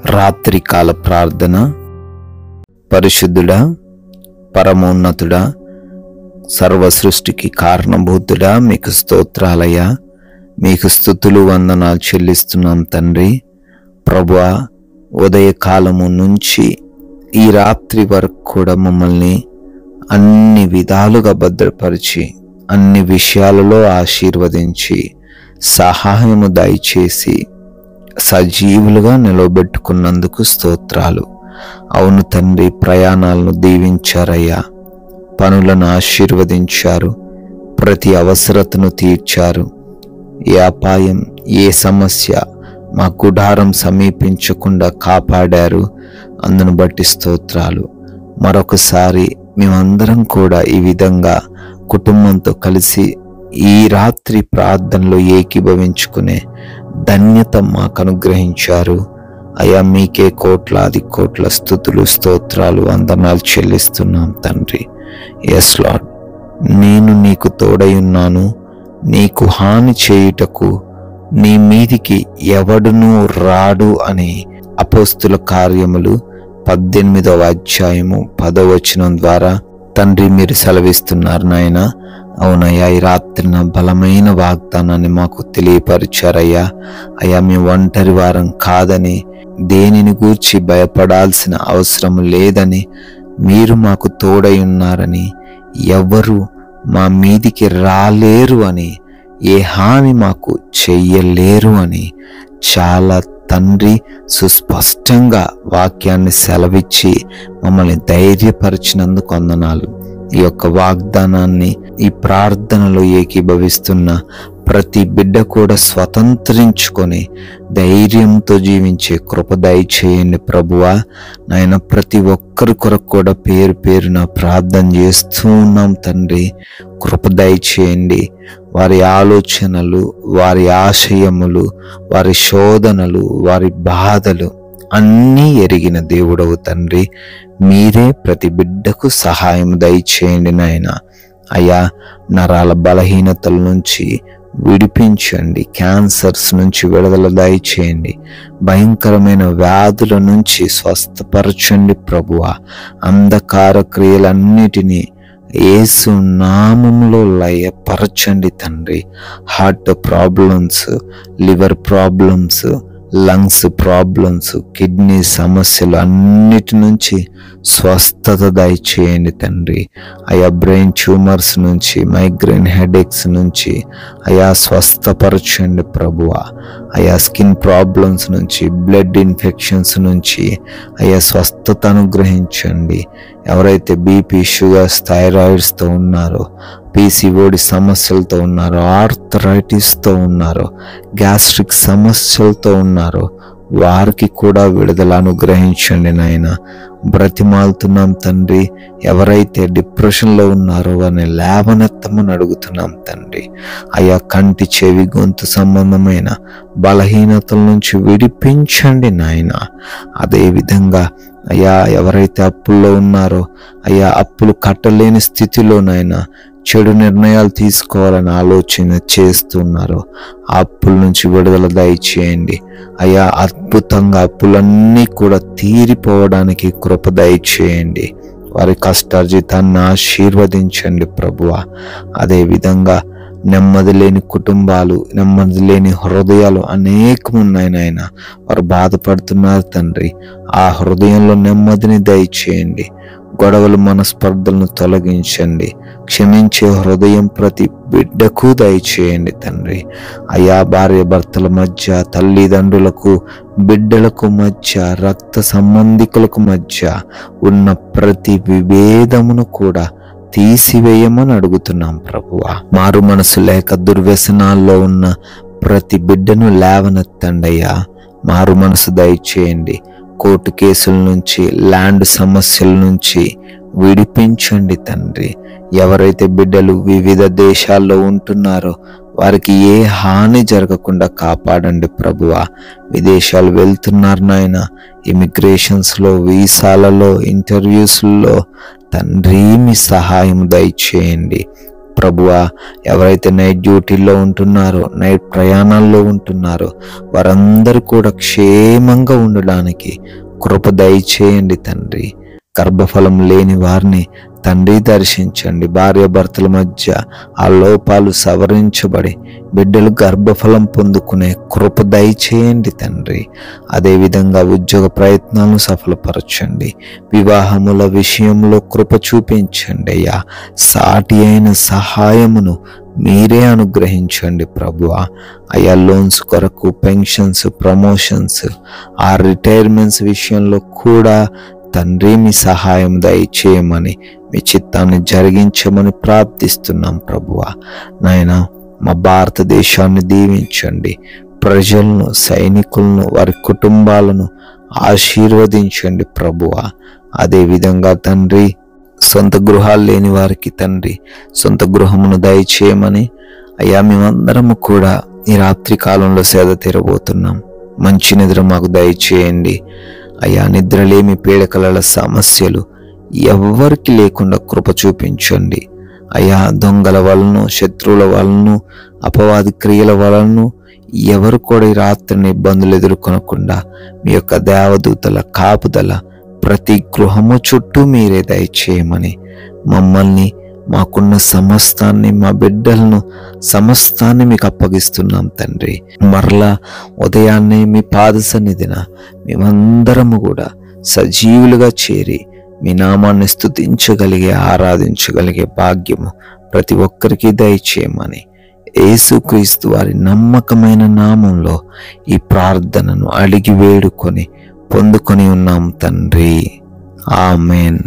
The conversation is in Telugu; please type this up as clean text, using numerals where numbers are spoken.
రాత్రికాల ప్రార్థన. పరిశుద్ధుడా, పరమోన్నతుడా, సర్వ సృష్టికి కారణభూతుడా, మీకు స్తోత్రాలయ్యా. మీకు స్తుతులు వందనాలు చెల్లిస్తున్నాం తండ్రి. ప్రభువా, ఉదయకాలము నుంచి ఈ రాత్రి వరకు కూడా మమ్మల్ని అన్ని విధాలుగా భద్రపరిచి అన్ని విషయాలలో ఆశీర్వదించి సహాయము దయచేసి సజీవులుగా నిలవబెట్టుకున్నందుకు స్తోత్రాలు. అవును తండ్రి, ప్రయాణాలను దీవించారయ్యా, పనులను ఆశీర్వదించారు, ప్రతి అవసరతను తీర్చారు. ఏ అపాయం, ఏ సమస్య మా గుడారం సమీపించకుండా కాపాడారు. అందును బట్టి స్తోత్రాలు. మరొకసారి మేమందరం కూడా ఈ విధంగా కుటుంబంతో కలిసి ఈ రాత్రి ప్రార్థనలో ఏకీభవించుకునే ధన్యత మాకు అనుగ్రహించారు. అయ్యా, మీకే కోట్లాది కోట్ల స్తుతులు, స్తోత్రాలు, వందనాలు చెల్లిస్తున్నాం తండ్రి. ఎస్ లార్డ్, నేను నీకు తోడై ఉన్నాను, నీకు హాని చేయుటకు నీ మీదికి ఎవడునూ రాడు అని అపోస్తుల కార్యములు 18వ అధ్యాయము 10వ వచనం ద్వారా తండ్రి మీరు సెలవిస్తున్నారు నాయన. అవునయ్యా, ఈ రాత్రిన బలమైన వాగ్దానాన్ని మాకు తెలియపరిచారయ్యా. అయ్యా, మేము ఒంటరి వారం కాదని, దేనిని గూర్చి భయపడాల్సిన అవసరం లేదని, మీరు మాకు తోడై ఉన్నారని, ఎవరు మా మీదికి రాలేరు అని, ఏ హాని మాకు చెయ్యలేరు అని చాలా తండ్రి సుస్పష్టంగా వాక్యాన్ని సెలవిచ్చి మమ్మల్ని ధైర్యపరిచినందుకు వందనాలు. ఈ యొక్క వాగ్దానాన్ని ఈ ప్రార్థనలో ఏకీభవిస్తున్న ప్రతి బిడ్డ కూడా స్వతంత్రించుకొని ధైర్యంతో జీవించే కృప దయచేయండి ప్రభువా. నాయన, ప్రతి ఒక్కరి కొరకు కూడా పేరు పేరున ప్రార్థన చేస్తూ ఉన్నాం తండ్రి. కృప దయచేయండి. వారి ఆలోచనలు, వారి ఆశయములు, వారి శోధనలు, వారి బాధలు అన్నీ ఎరిగిన దేవుడవు తండ్రి. మీరే ప్రతి బిడ్డకు సహాయం దయచేయండి నాయన. అయ్యా, నరాల బలహీనతల నుంచి విడిపించండి, క్యాన్సర్స్ నుంచి విడుదల దయచేయండి, భయంకరమైన వ్యాధుల నుంచి స్వస్థపరచండి ప్రభువా. అంధకార క్రియలన్నిటినీ యేసు నామములో లయపరచండి తండ్రి. Heart problems, liver problems, lungs problems, kidney సమస్యలు అన్నిటి నుంచి స్వస్థత దయచేయండి తండ్రి. అయా, బ్రెయిన్ ట్యూమర్స్ నుంచి, మైగ్రేన్ హెడేక్స్ నుంచి అయా స్వస్థపరచండి ప్రభువా. అయా, స్కిన్ ప్రాబ్లమ్స్ నుంచి, బ్లడ్ ఇన్ఫెక్షన్స్ నుంచి అయా స్వస్థత అనుగ్రహించండి. ఎవరైతే బీపీ, షుగర్స్, థైరాయిడ్స్తో ఉన్నారో, పీసీఓడి సమస్యలతో ఉన్నారో, ఆర్థరైటిస్తో ఉన్నారో, గ్యాస్ట్రిక్ సమస్యలతో ఉన్నారో, వారికి కూడా విడుదల అనుగ్రహించండి నాయన. బ్రతిమాలుతున్నాం తండ్రి. ఎవరైతే డిప్రెషన్లో ఉన్నారో వారిని లేవనెత్తమని అడుగుతున్నాం తండ్రి. అయా, కంటి, చెవి, గొంతు సంబంధమైన బలహీనతల నుంచి విడిపించండి నాయన. అదేవిధంగా అయ్యా, ఎవరైతే అప్పుల్లో ఉన్నారో, అయ్యా అప్పులు కట్టలేని స్థితిలోనైనా చెడు నిర్ణయాలు తీసుకోవాలని ఆలోచన చేస్తున్నారో, ఆ అప్పుల నుంచి విడుదల దయచేయండి. అయ్యా, అద్భుతంగా అప్పులన్నీ కూడా తీరిపోవడానికి కృప దయచేయండి. వారి కష్టార్జితాన్ని ఆశీర్వదించండి ప్రభువా. అదేవిధంగా నెమ్మది లేని కుటుంబాలు, నెమ్మది లేని హృదయాలు అనేకమున్నాయి నాయన. వారు బాధపడుతున్నారు తండ్రి. ఆ హృదయంలో నెమ్మదిని దయచేయండి. గొడవలు, మనస్పర్ధలను తొలగించండి. క్షమించే హృదయం ప్రతి బిడ్డకు దయచేయండి తండ్రి. అయా, భార్య భర్తల మధ్య, తల్లిదండ్రులకు బిడ్డలకు మధ్య, రక్త సంబంధికులకు మధ్య ఉన్న ప్రతి విభేదమును కూడా తీసివేయమని అడుగుతున్నాం ప్రభువా. మారు మనసు లేక దుర్వ్యసనాల్లో ఉన్న ప్రతి బిడ్డను లేవనెత్తండి అయ్యా. మారు మనసు దయచేయండి. కోర్టు కేసుల నుంచి, ల్యాండ్ సమస్యల నుంచి విడిపించండి తండ్రి. ఎవరైతే బిడ్డలు వివిధ దేశాల్లో ఉంటున్నారో వారికి ఏ హాని జరగకుండా కాపాడండి ప్రభువా. విదేశాలు వెళ్తున్నారు నాయన, ఇమిగ్రేషన్స్లో, వీసాలలో, ఇంటర్వ్యూస్లో తండ్రి మీ సహాయం దయచేయండి. ప్రభువా, ఎవరైతే నైట్ డ్యూటీల్లో ఉంటున్నారో, నైట్ ప్రయాణాల్లో ఉంటున్నారో వారందరూ కూడా క్షేమంగా ఉండడానికి కృప దయచేయండి తండ్రి. గర్భఫలం లేని వారిని తండ్రి దర్శించండి. భార్యాభర్తల మధ్య ఆ లోపాలు సవరించబడి బిడ్డలు గర్భఫలం పొందుకునే కృప దయచేయండి తండ్రి. అదేవిధంగా ఉద్యోగ ప్రయత్నాలను సఫలపరచండి. వివాహముల విషయంలో కృప చూపించండి అయ్యా. సాటి అయిన సహాయమును మీరే అనుగ్రహించండి ప్రభువా. అయ్యా, లోన్స్ కొరకు, పెన్షన్స్, ప్రమోషన్స్, ఆ రిటైర్మెంట్స్ విషయంలో కూడా తండ్రి మీ సహాయం దయచేయమని, మీ చిత్తాన్ని జరిగించమని ప్రార్థిస్తున్నాం ప్రభువా. నాయనా, మా భారతదేశాన్ని దీవించండి. ప్రజలను, సైనికులను, వారి కుటుంబాలను ఆశీర్వదించండి ప్రభువా. అదేవిధంగా తండ్రి, సొంత గృహాలు లేని వారికి తండ్రి సొంత గృహమును దయచేయమని, అయ్యా మేమందరము కూడా ఈ రాత్రి కాలంలో సేద తీరబోతున్నాం. మంచి నిద్ర మాకు దయచేయండి అయ్యా. నిద్రలేమి, పీడకలల సమస్యలు ఎవ్వరికి లేకుండా కృప చూపించండి అయ్యా. దొంగల వలన, శత్రువుల వలన, అపవాది క్రియల వలన ఎవరు కూడా ఈ రాత్రిని ఇబ్బందులు ఎదుర్కొనకుండా మీ యొక్క దేవదూతల కాపుదల ప్రతి గృహము చుట్టూ మీరే దయచేయమని, మమ్మల్ని, మాకున్న సమస్తాన్ని, మా బిడ్డలను సమస్తాన్ని మీకు అప్పగిస్తున్నాం తండ్రి. మరలా ఉదయాన్నే మీ పాద సన్నిధిన మేమందరము కూడా సజీవులుగా చేరి మీ నామాన్ని స్తుతించగలిగే, ఆరాధించగలిగే భాగ్యము ప్రతి ఒక్కరికి దయచేయమని యేసుక్రీస్తు వారి నమ్మకమైన నామంలో ఈ ప్రార్థనను అడిగి వేడుకొని పొందుకొని ఉన్నాం తండ్రి. ఆమెన్.